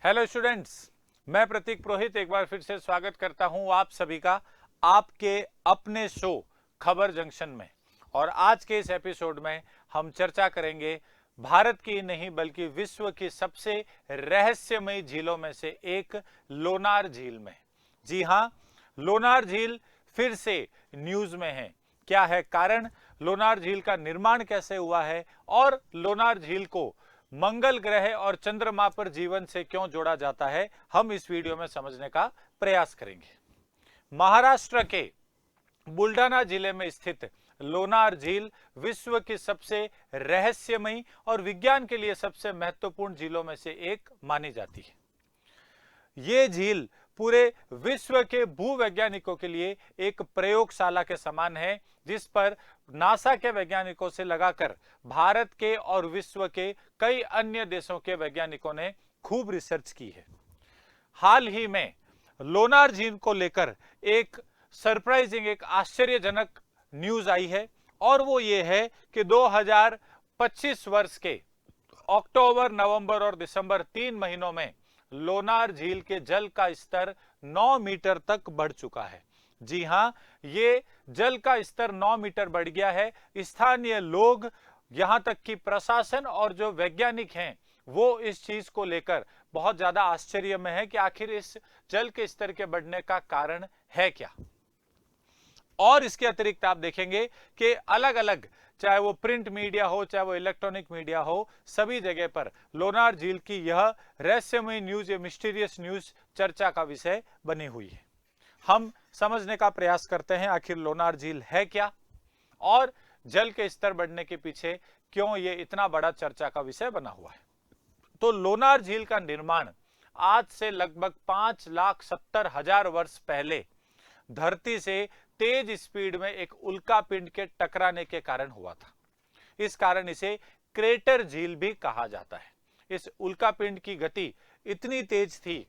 Hello students, मैं प्रतीक पुरोहित एक बार फिर से स्वागत करता हूं आप सभी का आपके अपने शो खबर जंक्शन में। और आज के इस एपिसोड में हम चर्चा करेंगे भारत की नहीं बल्कि विश्व की सबसे रहस्यमयी झीलों में से एक लोनार झील में। जी हां, लोनार झील फिर से न्यूज में है। क्या है कारण, लोनार झील का निर्माण कैसे हुआ है और लोनार झील को मंगल ग्रह और चंद्रमा पर जीवन से क्यों जोड़ा जाता है, हम इस वीडियो में समझने का प्रयास करेंगे। महाराष्ट्र के बुल्डाना जिले में स्थित लोनार झील विश्व की सबसे रहस्यमयी और विज्ञान के लिए सबसे महत्वपूर्ण झीलों में से एक मानी जाती है। ये झील पूरे विश्व के भूवैज्ञानिकों के लिए एक प्रयोगशाला के समान है, जिस पर नासा के वैज्ञानिकों से लगाकर भारत के और विश्व के कई अन्य देशों के वैज्ञानिकों ने खूब रिसर्च की है। हाल ही में लोनार झील को लेकर एक सरप्राइजिंग, एक आश्चर्यजनक न्यूज आई है, और वो ये है कि 2025 वर्ष के अक्टूबर, नवंबर और दिसंबर 3 महीनों में लोनार झील के जल का स्तर 9 मीटर तक बढ़ चुका है। जी हां, ये जल का स्तर 9 मीटर बढ़ गया है। स्थानीय लोग, यहां तक कि प्रशासन और जो वैज्ञानिक हैं, वो इस चीज को लेकर बहुत ज्यादा आश्चर्य में है कि आखिर इस जल के स्तर के बढ़ने का कारण है क्या। और इसके अतिरिक्त आप देखेंगे कि अलग अलग, चाहे वो प्रिंट मीडिया हो चाहे वो इलेक्ट्रॉनिक मीडिया हो, सभी जगह पर लोनार झील की यह रहस्यमयी न्यूज, ये मिस्टीरियस न्यूज चर्चा का विषय बनी हुई है। हम समझने का प्रयास करते हैं आखिर लोनार झील है क्या और जल के स्तर बढ़ने के पीछे क्यों ये इतना बड़ा चर्चा का विषय बना हुआ है। तो लोनार झील का निर्माण आज से लगभग 5,70,000 वर्ष पहले धरती से तेज स्पीड में एक उल्कापिंड के टकराने के कारण हुआ था। इस कारण इसे क्रेटर झील भी कहा जाता है। इस उल्कापिंड की गति इतनी तेज थी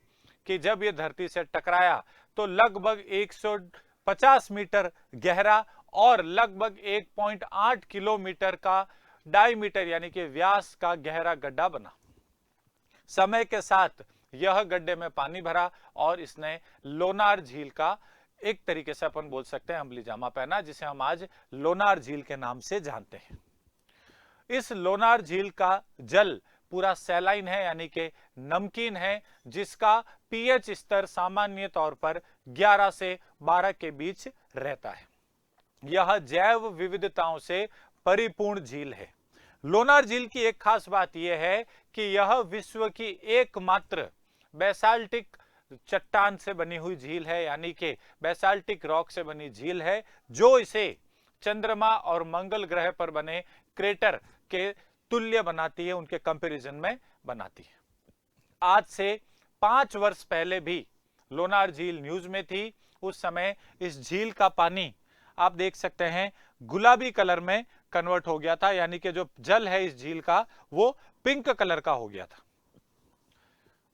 कि जब यह धरती से टकराया तो लगभग 150 मीटर गहरा और लगभग 1.8 किलोमीटर का डायमीटर यानी कि व्यास का गहरा गड्ढा बना। समय के साथ यह गड्ढे में पानी भरा और इसने लोनार झील का एक तरीके से अपन बोल सकते हैं अम्लीय जामा पहना, जिसे हम आज लोनार झील के नाम से जानते हैं। इस लोनार झील का जल पूरा सैलाइन है यानी कि नमकीन है, जिसका पीएच स्तर सामान्य तौर पर 11 से 12 के बीच रहता है। यह जैव विविधताओं से परिपूर्ण झील है। लोनार झील की एक खास बात यह है कि यह विश्व की एकमात्र बेसाल्टिक चट्टान से बनी हुई झील है, यानी कि बेसाल्टिक रॉक से बनी झील है, जो इसे चंद्रमा और मंगल ग्रह पर बने क्रेटर के तुल्य बनाती है, उनके कंपैरिजन में बनाती है। आज से 5 वर्ष पहले भी लोनार झील न्यूज में थी। उस समय इस झील का पानी आप देख सकते हैं गुलाबी कलर में कन्वर्ट हो गया था, यानी कि जो जल है इस झील का वो पिंक कलर का हो गया था।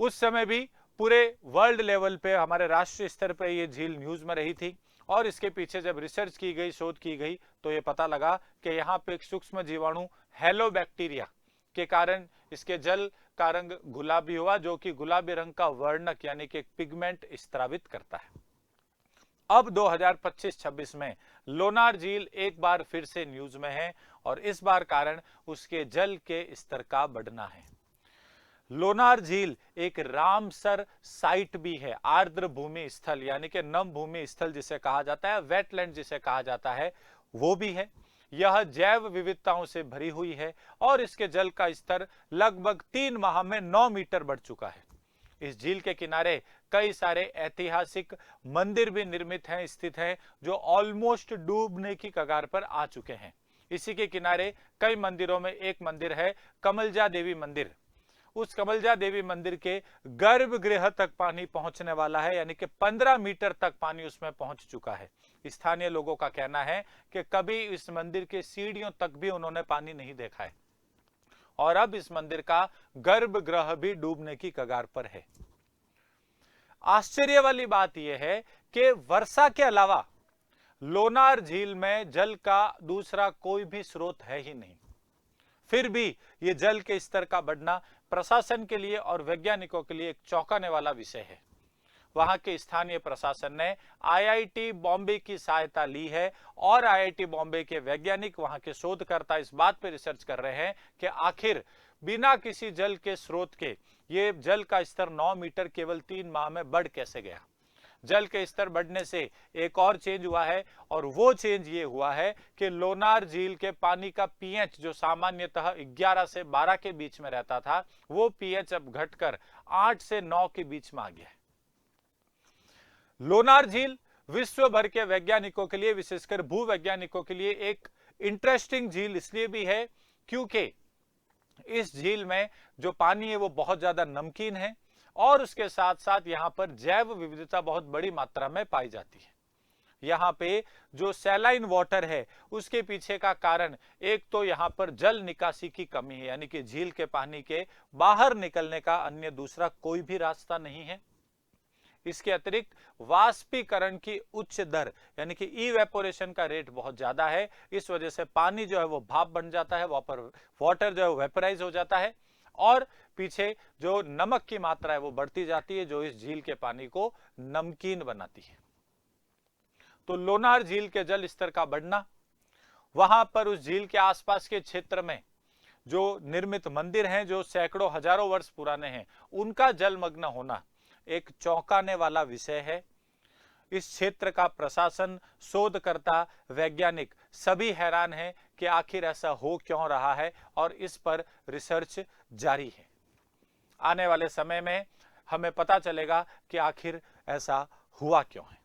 उस समय भी पूरे वर्ल्ड लेवल पे, हमारे राष्ट्रीय स्तर पे ये झील न्यूज में रही थी। और इसके पीछे जब रिसर्च की गई, शोध की गई, तो ये पता लगा कि यहाँ पे एक सूक्ष्म जीवाणु हेलोबैक्टीरिया के कारण इसके जल का रंग गुलाबी हुआ, जो कि गुलाबी रंग का वर्णक यानी कि पिगमेंट स्त्रावित करता है। अब 2025-26 में लोनार झील एक बार फिर से न्यूज में है और इस बार कारण उसके जल के स्तर का बढ़ना है। लोनार झील एक रामसर साइट भी है, आर्द्र भूमि स्थल यानी कि नम भूमि स्थल जिसे कहा जाता है, वेटलैंड जिसे कहा जाता है, वो भी है। यह जैव विविधताओं से भरी हुई है और इसके जल का स्तर लगभग 3 माह में 9 मीटर बढ़ चुका है। इस झील के किनारे कई सारे ऐतिहासिक मंदिर भी निर्मित हैं, स्थित हैं, जो ऑलमोस्ट डूबने की कगार पर आ चुके हैं। इसी के किनारे कई मंदिरों में एक मंदिर है कमलजा देवी मंदिर। उस कमलजा देवी मंदिर के गर्भगृह तक पानी पहुंचने वाला है, यानी कि 15 मीटर तक पानी उसमें पहुंच चुका है। स्थानीय लोगों का कहना है कि कभी इस मंदिर के सीढ़ियों तक भी उन्होंने पानी नहीं देखा है और अब इस मंदिर का गर्भगृह भी डूबने की कगार पर है। आश्चर्य वाली बात यह है कि वर्षा के अलावा लोनार झील में जल का दूसरा कोई भी स्रोत है ही नहीं, फिर भी ये जल के स्तर का बढ़ना प्रशासन के लिए और वैज्ञानिकों के लिए एक चौंकाने वाला विषय है। वहां के स्थानीय प्रशासन ने आईआईटी बॉम्बे की सहायता ली है और आईआईटी बॉम्बे के वैज्ञानिक, वहां के शोधकर्ता इस बात पर रिसर्च कर रहे हैं कि आखिर बिना किसी जल के स्रोत के ये जल का स्तर 9 मीटर केवल 3 माह में बढ़ कैसे गया। जल के स्तर बढ़ने से एक और चेंज हुआ है, और वो चेंज ये हुआ है कि लोनार झील के पानी का पीएच जो सामान्यतः 11 से 12 के बीच में रहता था, वो पीएच अब घटकर 8 से 9 के बीच में आ गया है। लोनार झील विश्व भर के वैज्ञानिकों के लिए, विशेषकर भूवैज्ञानिकों के लिए एक इंटरेस्टिंग झील इसलिए भी है क्योंकि इस झील में जो पानी है वो बहुत ज्यादा नमकीन है, और उसके साथ साथ यहां पर जैव विविधता बहुत बड़ी मात्रा में पाई जाती है। यहाँ पे जो सैलाइन वाटर है उसके पीछे का कारण एक तो यहाँ पर जल निकासी की कमी है, यानी कि झील के पानी के बाहर निकलने का अन्य दूसरा कोई भी रास्ता नहीं है। इसके अतिरिक्त वाष्पीकरण की उच्च दर, यानी कि इवेपोरेशन का रेट बहुत ज्यादा है। इस वजह से पानी जो है वो भाप बन जाता है, वाटर जो है वेपराइज हो जाता है, और पीछे जो नमक की मात्रा है वो बढ़ती जाती है, जो इस झील के पानी को नमकीन बनाती है। तो लोनार झील के जल स्तर का बढ़ना, वहां पर उस झील के आसपास के क्षेत्र में जो निर्मित मंदिर हैं जो सैकड़ों हजारों वर्ष पुराने हैं, उनका जलमग्न होना एक चौंकाने वाला विषय है। इस क्षेत्र का प्रशासन, शोधकर्ता, वैज्ञानिक सभी हैरान हैं कि आखिर ऐसा हो क्यों रहा है, और इस पर रिसर्च जारी है। आने वाले समय में हमें पता चलेगा कि आखिर ऐसा हुआ क्यों है।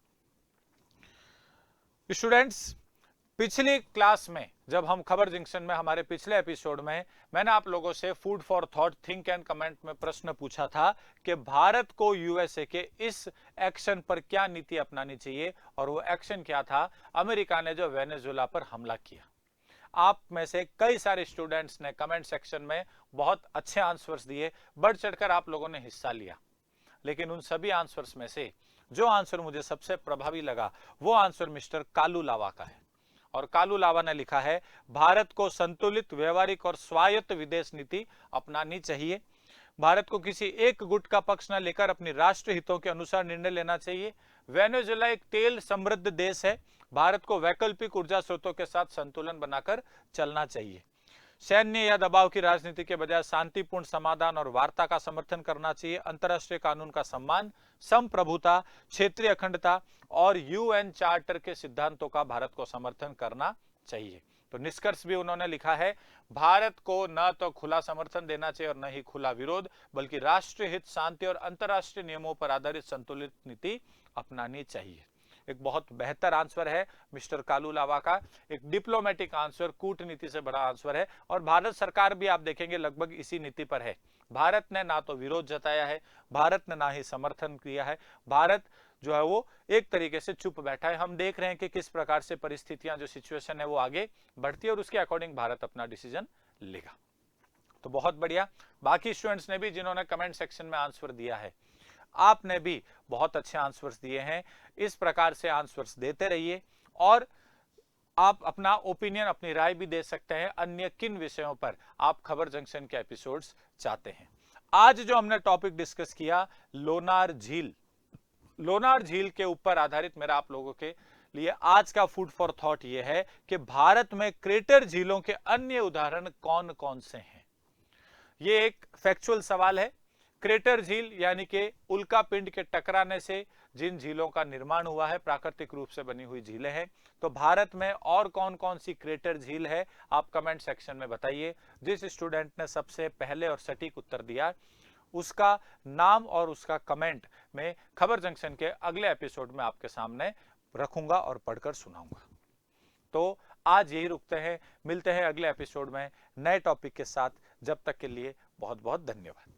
स्टूडेंट्स, पिछली क्लास में जब हम खबर जंक्शन में, हमारे पिछले एपिसोड में, मैंने आप लोगों से food for thought, think and comment में प्रश्न पूछा था कि भारत को यूएसए के इस एक्शन पर क्या नीति अपनानी चाहिए, और वो एक्शन क्या था? अमेरिका ने जो वेनेजुएला पर हमला किया। आप में से कई सारे स्टूडेंट्स ने कमेंट सेक्शन में बहुत अच्छे आंसर्स दिए, बढ़ चढ़कर आप लोगों ने हिस्सा लिया, लेकिन उन सभी आंसर्स में से जो आंसर मुझे सबसे प्रभावी लगा वो आंसर मिस्टर कालू लावा का है। और कालू लावा ने लिखा है, भारत को संतुलित, व्यवहारिक और स्वायत्त विदेश नीति अपनानी चाहिए। भारत को किसी एक गुट का पक्ष न लेकर अपनी राष्ट्र हितों के अनुसार निर्णय लेना चाहिए। वेनेजुएला एक तेल समृद्ध देश है, भारत को वैकल्पिक ऊर्जा स्रोतों के साथ संतुलन बनाकर चलना चाहिए। सैन्य या दबाव की राजनीति के बजाय शांतिपूर्ण समाधान और वार्ता का समर्थन करना चाहिए। अंतर्राष्ट्रीय कानून का सम्मान, संप्रभुता, क्षेत्रीय अखंडता और यूएन चार्टर के सिद्धांतों का भारत को समर्थन करना चाहिए। तो निष्कर्ष भी उन्होंने लिखा है, भारत को न तो खुला समर्थन देना चाहिए और न ही खुला विरोध, बल्कि राष्ट्रीय हित, शांति और अंतर्राष्ट्रीय नियमों पर आधारित संतुलित नीति अपनानी चाहिए। एक बहुत बेहतर आंसर है मिस्टर कालू लावा का, एक डिप्लोमेटिक आंसर, कूटनीति से बड़ा आंसर है। और भारत सरकार भी आप देखेंगे लगभग इसी नीति पर है। भारत ने ना तो विरोध जताया है, भारत ने ना ही समर्थन किया है, भारत जो है वो एक तरीके से चुप बैठा है। हम देख रहे हैं कि किस प्रकार से परिस्थितियां, जो सिचुएशन है वो आगे बढ़ती है, और उसके अकॉर्डिंग भारत अपना डिसीजन लेगा। तो बहुत बढ़िया। बाकी स्टूडेंट्स ने भी जिन्होंने कमेंट सेक्शन में आंसर दिया है, आपने भी बहुत अच्छे आंसर्स दिए हैं। इस प्रकार से आंसर्स देते रहिए, और आप अपना ओपिनियन, अपनी राय भी दे सकते हैं अन्य किन विषयों पर आप खबर जंक्शन के एपिसोड्स चाहते हैं। आज जो हमने टॉपिक डिस्कस किया, लोनार झील, लोनार झील के ऊपर आधारित मेरा आप लोगों के लिए आज का फूड फॉर थॉट यह है कि भारत में क्रेटर झीलों के अन्य उदाहरण कौन कौन से हैं। यह एक फैक्चुअल सवाल है। क्रेटर झील यानी कि उल्का पिंड के टकराने से जिन झीलों का निर्माण हुआ है, प्राकृतिक रूप से बनी हुई झीलें हैं। तो भारत में और कौन कौन सी क्रेटर झील है, आप कमेंट सेक्शन में बताइए। जिस स्टूडेंट ने सबसे पहले और सटीक उत्तर दिया, उसका नाम और उसका कमेंट में खबर जंक्शन के अगले एपिसोड में आपके सामने रखूंगा और पढ़कर सुनाऊंगा। तो आज यही रुकते हैं, मिलते हैं अगले एपिसोड में नए टॉपिक के साथ। जब तक के लिए बहुत बहुत धन्यवाद।